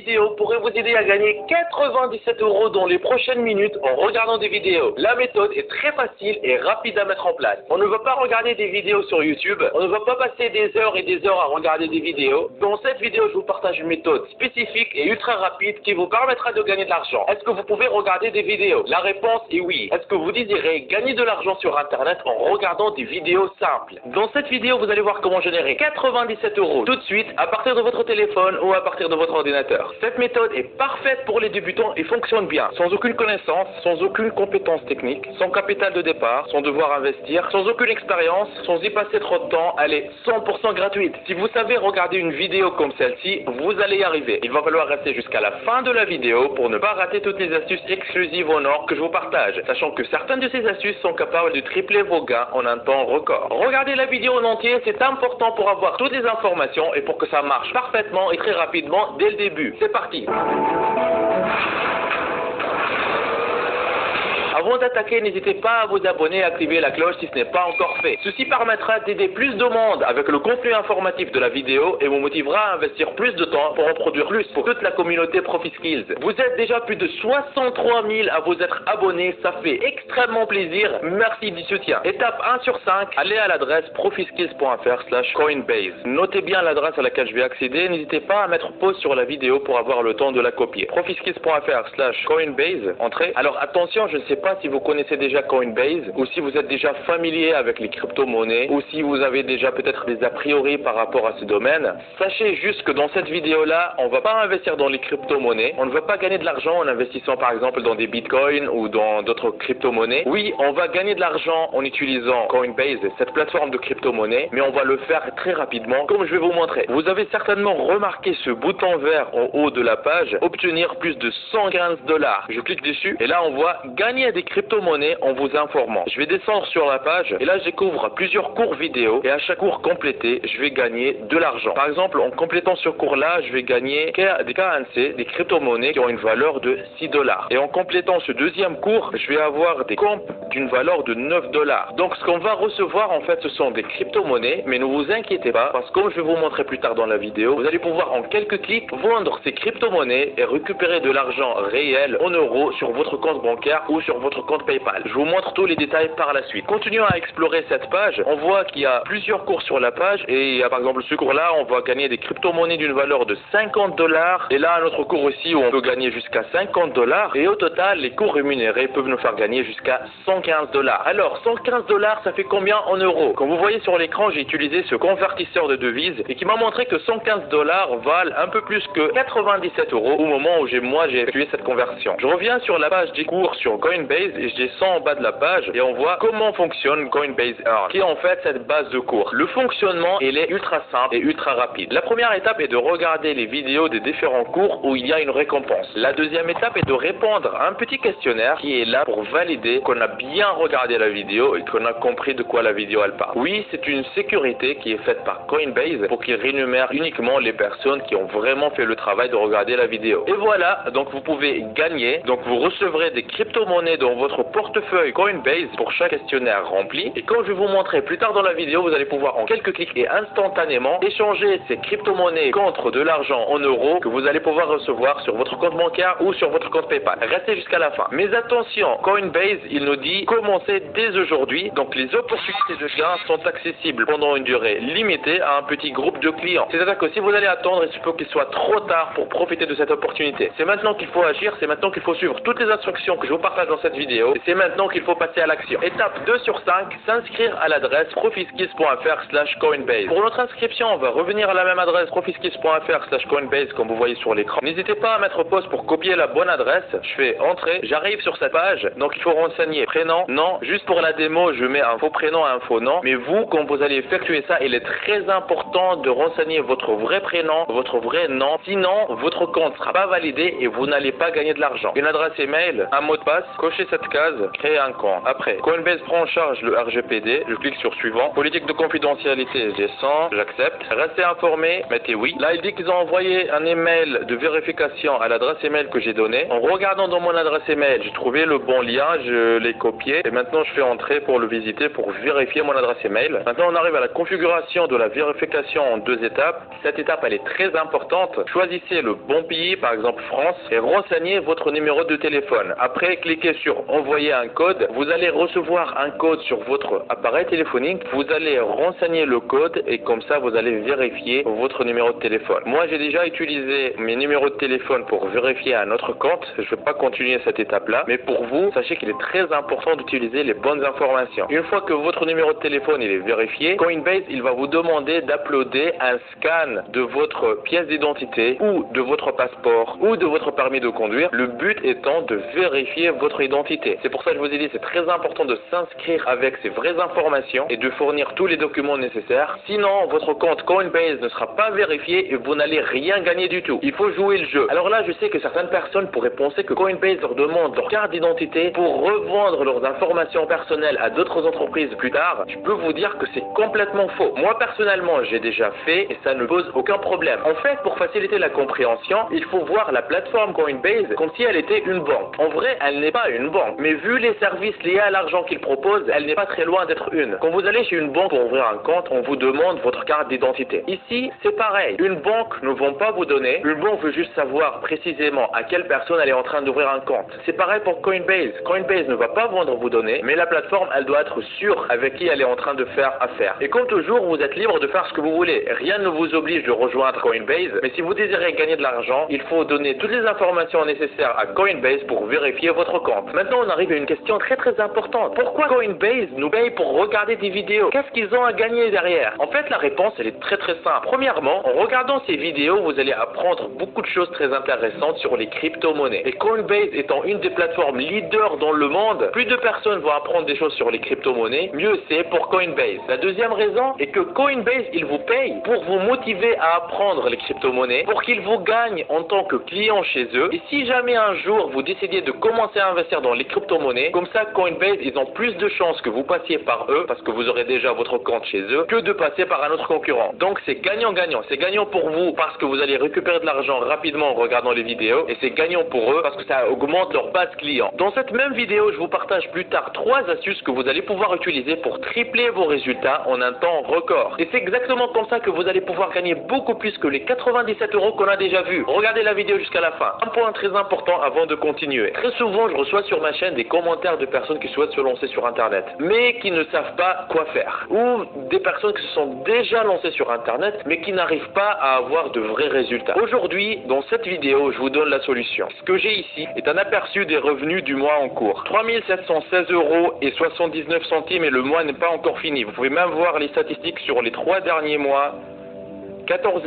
vidéo pourrait vous aider à gagner 97 € dans les prochaines minutes en regardant des vidéos. La méthode est très facile et rapide à mettre en place. On ne va pas regarder des vidéos sur YouTube, on ne va pas passer des heures et des heures à regarder des vidéos. Dans cette vidéo, je vous partage une méthode spécifique et ultra rapide qui vous permettra de gagner de l'argent. Est-ce que vous pouvez regarder des vidéos? La réponse est oui. Est-ce que vous désirez gagner de l'argent sur Internet en regardant des vidéos simples? Dans cette vidéo, vous allez voir comment générer 97 € tout de suite à partir de votre téléphone ou à partir de votre ordinateur. Cette méthode est parfaite pour les débutants et fonctionne bien, sans aucune connaissance, sans aucune compétence technique, sans capital de départ, sans devoir investir, sans aucune expérience, sans y passer trop de temps. Elle est 100% gratuite. Si vous savez regarder une vidéo comme celle-ci, vous allez y arriver. Il va falloir rester jusqu'à la fin de la vidéo pour ne pas rater toutes les astuces exclusives en or que je vous partage, sachant que certaines de ces astuces sont capables de tripler vos gains en un temps record. Regardez la vidéo en entier, c'est important pour avoir toutes les informations et pour que ça marche parfaitement et très rapidement dès le début. C'est parti! Avant d'attaquer, n'hésitez pas à vous abonner et à activer la cloche si ce n'est pas encore fait. Ceci permettra d'aider plus de monde avec le contenu informatif de la vidéo et vous motivera à investir plus de temps pour en produire plus pour toute la communauté ProfiSkills. Vous êtes déjà plus de 63 000 à vous être abonnés, ça fait extrêmement plaisir. Merci du soutien. Étape 1 sur 5, allez à l'adresse profiskills.fr/Coinbase. Notez bien l'adresse à laquelle je vais accéder, n'hésitez pas à mettre pause sur la vidéo pour avoir le temps de la copier. profiskills.fr/Coinbase, entrez. Alors attention, je ne sais pas si vous connaissez déjà Coinbase ou si vous êtes déjà familier avec les crypto-monnaies ou si vous avez déjà peut-être des a priori par rapport à ce domaine. Sachez juste que dans cette vidéo-là, on ne va pas investir dans les crypto-monnaies. On ne va pas gagner de l'argent en investissant par exemple dans des bitcoins ou dans d'autres crypto-monnaies. Oui, on va gagner de l'argent en utilisant Coinbase, cette plateforme de crypto-monnaie, mais on va le faire très rapidement comme je vais vous montrer. Vous avez certainement remarqué ce bouton vert en haut de la page, obtenir plus de 115 $. Je clique dessus et là on voit gagner des crypto-monnaies en vous informant. Je vais descendre sur la page et là je découvre plusieurs cours vidéo et à chaque cours complété, je vais gagner de l'argent. Par exemple, en complétant ce cours-là, je vais gagner des KNC, des crypto-monnaies qui ont une valeur de 6 $. Et en complétant ce deuxième cours, je vais avoir des comptes d'une valeur de 9 $. Donc ce qu'on va recevoir en fait, ce sont des crypto-monnaies, mais ne vous inquiétez pas parce que comme je vais vous montrer plus tard dans la vidéo, vous allez pouvoir en quelques clics vendre ces crypto-monnaies et récupérer de l'argent réel en euros sur votre compte bancaire ou sur votre compte PayPal. Je vous montre tous les détails par la suite. Continuons à explorer cette page. On voit qu'il y a plusieurs cours sur la page et il y a par exemple ce cours-là, on va gagner des crypto-monnaies d'une valeur de 50 $. Et là, un autre cours ici où on peut gagner jusqu'à 50 $. Et au total, les cours rémunérés peuvent nous faire gagner jusqu'à 115 $. Alors, 115 $, ça fait combien en euros? Comme vous voyez sur l'écran, j'ai utilisé ce convertisseur de devises et qui m'a montré que 115 $ valent un peu plus que 97 € au moment où j'ai effectué cette conversion. Je reviens sur la page des cours sur Coinbase et je descends en bas de la page et on voit comment fonctionne Coinbase Earn, qui est en fait cette base de cours. Le fonctionnement, il est ultra simple et ultra rapide. La première étape est de regarder les vidéos des différents cours où il y a une récompense. La deuxième étape est de répondre à un petit questionnaire qui est là pour valider qu'on a bien regardé la vidéo et qu'on a compris de quoi la vidéo elle parle. Oui, c'est une sécurité qui est faite par Coinbase pour qu'il rémunère uniquement les personnes qui ont vraiment fait le travail de regarder la vidéo. Et voilà, donc vous pouvez gagner, donc vous recevrez des crypto-monnaies dans votre portefeuille Coinbase pour chaque questionnaire rempli. Et comme je vais vous montrer plus tard dans la vidéo, vous allez pouvoir en quelques clics et instantanément échanger ces crypto-monnaies contre de l'argent en euros que vous allez pouvoir recevoir sur votre compte bancaire ou sur votre compte PayPal. Restez jusqu'à la fin. Mais attention, Coinbase, il nous dit commencez dès aujourd'hui. Donc les opportunités de gain sont accessibles pendant une durée limitée à un petit groupe de clients. C'est-à-dire que si vous allez attendre, il se peut qu'il soit trop tard pour profiter de cette opportunité. C'est maintenant qu'il faut agir, c'est maintenant qu'il faut suivre toutes les instructions que je vous partage dans cette vidéo. Et c'est maintenant qu'il faut passer à l'action. Étape 2 sur 5, s'inscrire à l'adresse profiskills.fr/Coinbase. Pour notre inscription, on va revenir à la même adresse profiskills.fr/Coinbase comme vous voyez sur l'écran. N'hésitez pas à mettre pause pour copier la bonne adresse. Je fais entrer, j'arrive sur cette page. Donc il faut renseigner prénom, nom. Juste pour la démo, je mets un faux prénom et un faux nom. Mais vous, quand vous allez effectuer ça, il est très important de renseigner votre vrai prénom, votre vrai nom. Sinon, votre compte ne sera pas validé et vous n'allez pas gagner de l'argent. Une adresse email, un mot de passe, cochez cochez cette case, créer un compte. Après, Coinbase prend en charge le RGPD, je clique sur suivant. Politique de confidentialité, j'ai 100, j'accepte. Restez informé, mettez oui. Là, il dit qu'ils ont envoyé un email de vérification à l'adresse email que j'ai donnée. En regardant dans mon adresse email, j'ai trouvé le bon lien, je l'ai copié et maintenant je fais entrer pour le visiter pour vérifier mon adresse email. Maintenant, on arrive à la configuration de la vérification en 2 étapes. Cette étape, elle est très importante. Choisissez le bon pays, par exemple France, et renseignez votre numéro de téléphone. Après, cliquez sur envoyer un code. Vous allez recevoir un code sur votre appareil téléphonique. Vous allez renseigner le code et comme ça, vous allez vérifier votre numéro de téléphone. Moi, j'ai déjà utilisé mes numéros de téléphone pour vérifier un autre compte. Je ne vais pas continuer cette étape-là, mais pour vous, sachez qu'il est très important d'utiliser les bonnes informations. Une fois que votre numéro de téléphone il est vérifié, Coinbase il va vous demander d'uploader un scan de votre pièce d'identité ou de votre passeport ou de votre permis de conduire. Le but étant de vérifier votre identité. C'est pour ça que je vous ai dit c'est très important de s'inscrire avec ces vraies informations et de fournir tous les documents nécessaires. Sinon, votre compte Coinbase ne sera pas vérifié et vous n'allez rien gagner du tout. Il faut jouer le jeu. Alors là, je sais que certaines personnes pourraient penser que Coinbase leur demande leur carte d'identité pour revendre leurs informations personnelles à d'autres entreprises plus tard. Je peux vous dire que c'est complètement faux. Moi, personnellement, j'ai déjà fait et ça ne pose aucun problème. En fait, pour faciliter la compréhension, il faut voir la plateforme Coinbase comme si elle était une banque. En vrai, elle n'est pas une banque, mais vu les services liés à l'argent qu'ils proposent, elle n'est pas très loin d'être une. Quand vous allez chez une banque pour ouvrir un compte, on vous demande votre carte d'identité. Ici, c'est pareil. Une banque ne va pas vous donner. Une banque veut juste savoir précisément à quelle personne elle est en train d'ouvrir un compte. C'est pareil pour Coinbase. Coinbase ne va pas vendre vos données, mais la plateforme, elle doit être sûre avec qui elle est en train de faire affaire. Et comme toujours, vous êtes libre de faire ce que vous voulez. Rien ne vous oblige de rejoindre Coinbase, mais si vous désirez gagner de l'argent, il faut donner toutes les informations nécessaires à Coinbase pour vérifier votre compte. Maintenant, on arrive à une question très importante. Pourquoi Coinbase nous paye pour regarder des vidéos? Qu'est-ce qu'ils ont à gagner derrière? En fait, la réponse, elle est très simple. Premièrement, en regardant ces vidéos, vous allez apprendre beaucoup de choses très intéressantes sur les crypto-monnaies. Et Coinbase étant une des plateformes leaders dans le monde, plus de personnes vont apprendre des choses sur les crypto-monnaies, mieux c'est pour Coinbase. La deuxième raison est que Coinbase, il vous paye pour vous motiver à apprendre les crypto-monnaies, pour qu'ils vous gagnent en tant que client chez eux. Et si jamais un jour vous décidiez de commencer à investir dans les crypto-monnaies, comme ça Coinbase, ils ont plus de chances que vous passiez par eux, parce que vous aurez déjà votre compte chez eux, que de passer par un autre concurrent. Donc c'est gagnant-gagnant. C'est gagnant pour vous parce que vous allez récupérer de l'argent rapidement en regardant les vidéos, et c'est gagnant pour eux parce que ça augmente leur base client. Dans cette même vidéo, je vous partage plus tard 3 astuces que vous allez pouvoir utiliser pour tripler vos résultats en un temps record. Et c'est exactement comme ça que vous allez pouvoir gagner beaucoup plus que les 97 € qu'on a déjà vus. Regardez la vidéo jusqu'à la fin. Un point très important avant de continuer. Très souvent, je reçois sur ma chaîne des commentaires de personnes qui souhaitent se lancer sur Internet, mais qui ne savent pas quoi faire. Ou des personnes qui se sont déjà lancées sur Internet, mais qui n'arrivent pas à avoir de vrais résultats. Aujourd'hui, dans cette vidéo, je vous donne la solution. Ce que j'ai ici est un aperçu des revenus du mois en cours. 3 716,79 € et le mois n'est pas encore fini. Vous pouvez même voir les statistiques sur les 3 derniers mois. 14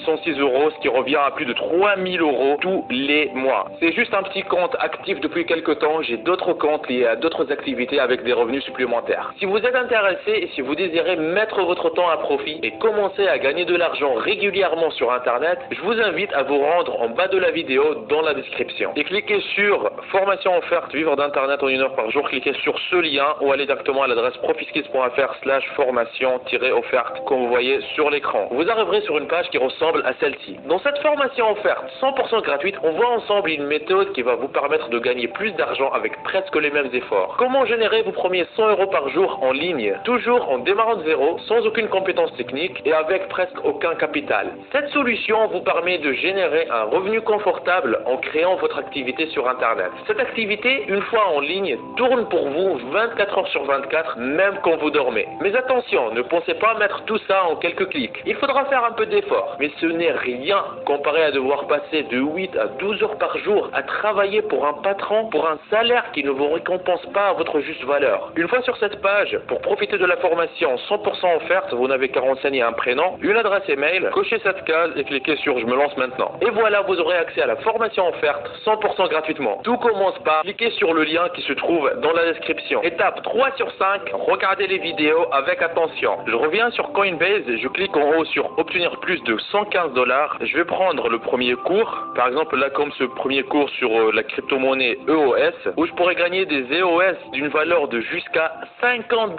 106 €, ce qui revient à plus de 3 000 € tous les mois. C'est juste un petit compte actif depuis quelques temps. J'ai d'autres comptes liés à d'autres activités avec des revenus supplémentaires. Si vous êtes intéressé et si vous désirez mettre votre temps à profit et commencer à gagner de l'argent régulièrement sur Internet, je vous invite à vous rendre en bas de la vidéo dans la description. Et cliquez sur formation offerte vivre d'Internet en 1 heure par jour. Cliquez sur ce lien ou allez directement à l'adresse profiskills.fr/formation-offerte comme vous voyez sur l'écran. Vous arriverez sur une page qui ressemble à celle-ci. Dans cette formation offerte 100% gratuite, on voit ensemble une méthode qui va vous permettre de gagner plus d'argent avec presque les mêmes efforts. Comment générer vos premiers 100 € par jour en ligne, toujours en démarrant de zéro, sans aucune compétence technique et avec presque aucun capital. Cette solution vous permet de générer un revenu confortable en créant votre activité sur Internet. Cette activité, une fois en ligne, tourne pour vous 24 heures sur 24, même quand vous dormez. Mais attention, ne pensez pas mettre tout ça en quelques clics. Il faudra faire un peu d'effort, mais ce n'est rien comparé à devoir passer de 8 à 12 heures par jour à travailler pour un patron pour un salaire qui ne vous récompense pas à votre juste valeur. Une fois sur cette page, pour profiter de la formation 100% offerte, vous n'avez qu'à renseigner un prénom, une adresse email, cochez cette case et cliquez sur je me lance maintenant. Et voilà, vous aurez accès à la formation offerte 100% gratuitement. Tout commence par cliquer sur le lien qui se trouve dans la description. Étape 3 sur 5, regardez les vidéos avec attention. Je reviens sur Coinbase, je clique en haut sur obtenir obtenir plus de 115 $, je vais prendre le premier cours, par exemple là comme ce premier cours sur la crypto-monnaie EOS, où je pourrais gagner des EOS d'une valeur de jusqu'à 50 $.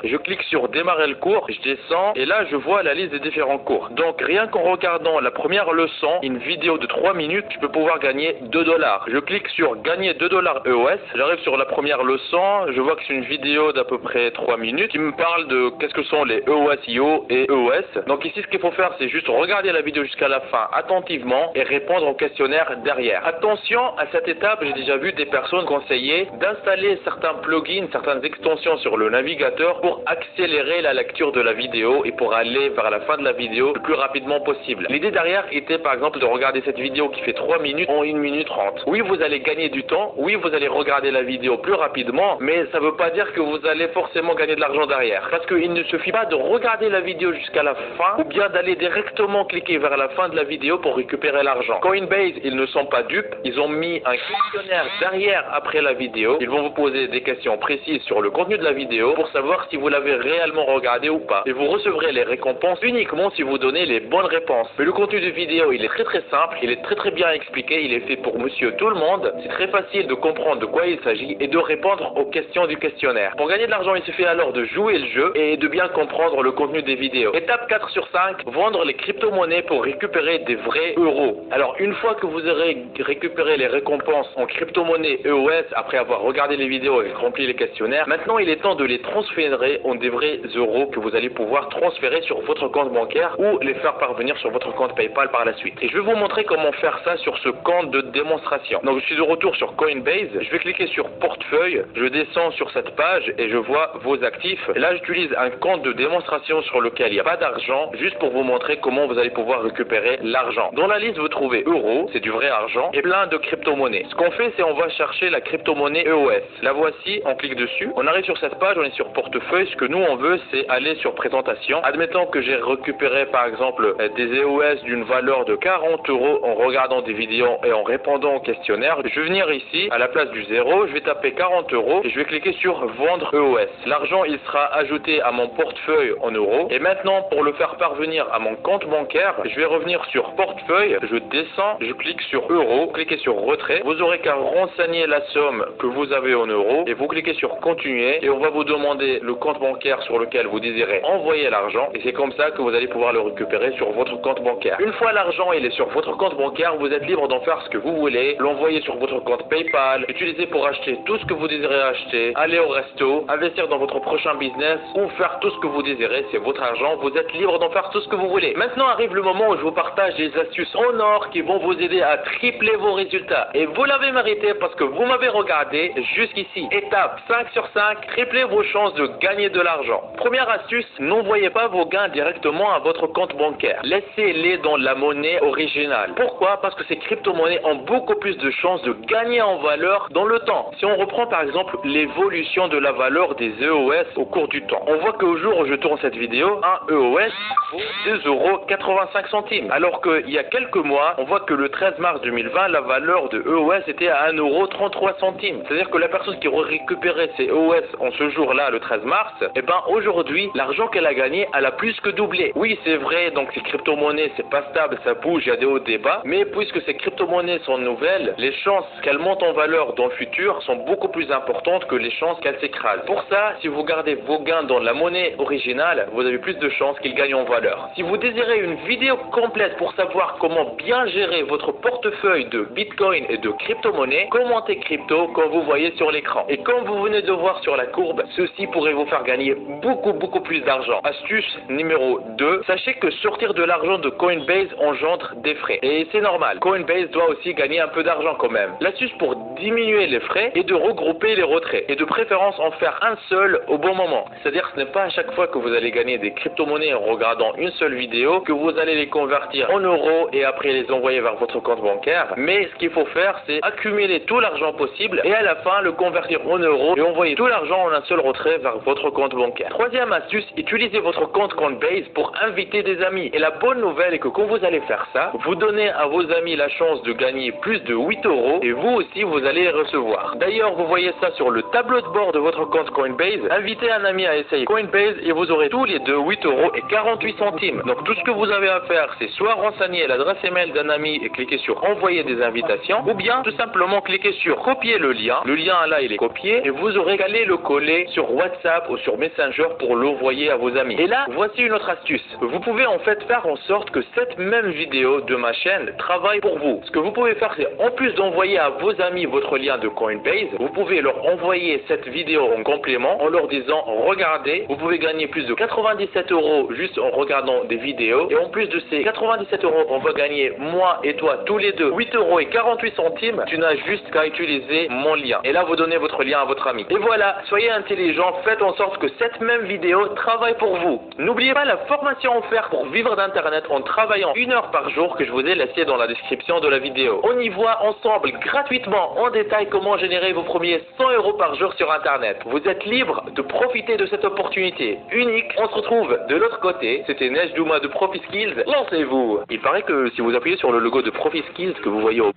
Je clique sur démarrer le cours, je descends et là je vois la liste des différents cours. Donc rien qu'en regardant la première leçon, une vidéo de 3 minutes, je peux pouvoir gagner 2 $. Je clique sur gagner 2 $ EOS, j'arrive sur la première leçon, je vois que c'est une vidéo d'à peu près 3 minutes qui me parle de qu'est-ce que sont les EOS-IO et EOS. Donc ici ce qu'il faut faire c'est juste regarder la vidéo jusqu'à la fin attentivement et répondre au questionnaire derrière. Attention, à cette étape j'ai déjà vu des personnes conseiller d'installer certains plugins, certaines extensions sur le navigateur pour accélérer la lecture de la vidéo et pour aller vers la fin de la vidéo le plus rapidement possible. L'idée derrière était par exemple de regarder cette vidéo qui fait 3 minutes en 1 minute 30. Oui, vous allez gagner du temps, oui, vous allez regarder la vidéo plus rapidement, mais ça ne veut pas dire que vous allez forcément gagner de l'argent derrière. Parce qu'il ne suffit pas de regarder la vidéo jusqu'à la fin ou bien d'aller directement cliquer vers la fin de la vidéo pour récupérer l'argent. Coinbase, ils ne sont pas dupes, ils ont mis un questionnaire derrière après la vidéo. Ils vont vous poser des questions précises sur le contenu de la vidéo pour savoir si vous l'avez réellement regardé ou pas. Et vous recevrez les récompenses uniquement si vous donnez les bonnes réponses. Mais le contenu de vidéo, il est très simple, il est très bien expliqué, il est fait pour monsieur tout le monde. C'est très facile de comprendre de quoi il s'agit et de répondre aux questions du questionnaire. Pour gagner de l'argent, il suffit alors de jouer le jeu et de bien comprendre le contenu des vidéos. Étape 4 sur 5, vendre les crypto-monnaies pour récupérer des vrais euros. Alors une fois que vous aurez récupéré les récompenses en crypto-monnaie EOS après avoir regardé les vidéos et rempli les questionnaires, maintenant il est temps de les transférer en des vrais euros que vous allez pouvoir transférer sur votre compte bancaire ou les faire parvenir sur votre compte PayPal par la suite. Et je vais vous montrer comment faire ça sur ce compte de démonstration. Donc je suis de retour sur Coinbase, je vais cliquer sur portefeuille, je descends sur cette page et je vois vos actifs. Et là j'utilise un compte de démonstration sur lequel il n'y a pas d'argent, juste pour vous montrer comment vous allez pouvoir récupérer l'argent. Dans la liste vous trouvez euros, c'est du vrai argent, et plein de crypto-monnaies. Ce qu'on fait c'est on va chercher la crypto-monnaie EOS. La voici, on clique dessus, on arrive sur cette page, on est sur portefeuille, ce que nous on veut c'est aller sur présentation. Admettons que j'ai récupéré par exemple des EOS d'une valeur de 40 € en regardant des vidéos et en répondant au questionnaire. Je vais venir ici, à la place du 0, je vais taper 40 € et je vais cliquer sur vendre EOS. L'argent il sera ajouté à mon portefeuille en euros et maintenant pour le faire parvenir à mon compte bancaire, je vais revenir sur portefeuille, je descends, je clique sur euros, cliquez sur retrait, vous aurez qu'à renseigner la somme que vous avez en euros et vous cliquez sur continuer et on va vous demander le compte bancaire sur lequel vous désirez envoyer l'argent et c'est comme ça que vous allez pouvoir le récupérer sur votre compte bancaire. Une fois l'argent il est sur votre compte bancaire, vous êtes libre d'en faire ce que vous voulez, l'envoyer sur votre compte PayPal, utiliser pour acheter tout ce que vous désirez acheter, aller au resto, investir dans votre prochain business ou faire tout ce que vous désirez, c'est votre argent, vous êtes libre d'en faire tout ce que vous voulez. Maintenant arrive le moment où je vous partage des astuces en or qui vont vous aider à tripler vos résultats et vous l'avez mérité parce que vous m'avez regardé jusqu'ici. Étape 5 sur 5, triplez vos chances de gagner de l'argent. Première astuce, n'envoyez pas vos gains directement à votre compte bancaire. Laissez-les dans la monnaie originale. Pourquoi? Parce que ces crypto-monnaies ont beaucoup plus de chances de gagner en valeur dans le temps. Si on reprend par exemple l'évolution de la valeur des EOS au cours du temps, on voit qu'au jour où je tourne cette vidéo, un EOS vaut 2,85 €. Alors qu'il y a quelques mois, on voit que le 13 mars 2020, la valeur de EOS était à 1,33 €. C'est-à-dire que la personne qui aurait récupéré ses EOS en ce jour-là, le 13 mars, eh ben aujourd'hui, l'argent qu'elle a gagné, elle a plus que doublé. Oui, c'est vrai, donc ces crypto-monnaies, c'est pas stable, ça bouge, il y a des hauts, des bas, mais puisque ces crypto-monnaies sont nouvelles, les chances qu'elles montent en valeur dans le futur sont beaucoup plus importantes que les chances qu'elles s'écrasent. Pour ça, si vous gardez vos gains dans la monnaie originale, vous avez plus de chances qu'ils gagnent en valeur. Si vous désirez une vidéo complète pour savoir comment bien gérer votre portefeuille de Bitcoin et de crypto-monnaies, commentez crypto comme vous voyez sur l'écran. Et comme vous venez de voir sur la courbe, ceci pourrait vous faire gagner beaucoup plus d'argent. Astuce numéro 2, sachez que sortir de l'argent de Coinbase engendre des frais. Et c'est normal, Coinbase doit aussi gagner un peu d'argent quand même. L'astuce pour diminuer les frais est de regrouper les retraits et de préférence en faire un seul au bon moment. C'est-à-dire que ce n'est pas à chaque fois que vous allez gagner des crypto-monnaies en regardant une seule vidéo que vous allez les convertir en euros et après les envoyer vers votre compte bancaire. Mais ce qu'il faut faire, c'est accumuler tout l'argent possible et à la fin le convertir en euros et envoyer tout l'argent en un seul retrait vers votre compte bancaire. Troisième astuce, utilisez votre compte Coinbase pour inviter des amis. Et la bonne nouvelle est que quand vous allez faire ça, vous donnez à vos amis la chance de gagner plus de 8 € et vous aussi vous allez allez les recevoir. D'ailleurs, vous voyez ça sur le tableau de bord de votre compte Coinbase. Invitez un ami à essayer Coinbase et vous aurez tous les deux 8,48 €. Donc tout ce que vous avez à faire, c'est soit renseigner l'adresse email d'un ami et cliquer sur envoyer des invitations, ou bien tout simplement cliquer sur copier le lien. Le lien là, il est copié et vous aurez qu'à aller le coller sur WhatsApp ou sur Messenger pour l'envoyer à vos amis. Et là, voici une autre astuce. Vous pouvez en fait faire en sorte que cette même vidéo de ma chaîne travaille pour vous. Ce que vous pouvez faire, c'est en plus d'envoyer à vos amis votre lien de Coinbase, vous pouvez leur envoyer cette vidéo en complément en leur disant regardez, vous pouvez gagner plus de 97 € juste en regardant des vidéos, et en plus de ces 97 €, on va gagner moi et toi tous les deux 8,48 €. Tu n'as juste qu'à utiliser mon lien. Et là, vous donnez votre lien à votre ami. Et voilà, soyez intelligents, faites en sorte que cette même vidéo travaille pour vous. N'oubliez pas la formation offerte pour vivre d'internet en travaillant 1 heure par jour que je vous ai laissé dans la description de la vidéo. On y voit ensemble gratuitement en détail comment générer vos premiers 100 € par jour sur internet. Vous êtes libre de profiter de cette opportunité unique. On se retrouve de l'autre côté. C'était Neige Douma de ProfiSkills. Lancez-vous. Il paraît que si vous appuyez sur le logo de ProfiSkills que vous voyez au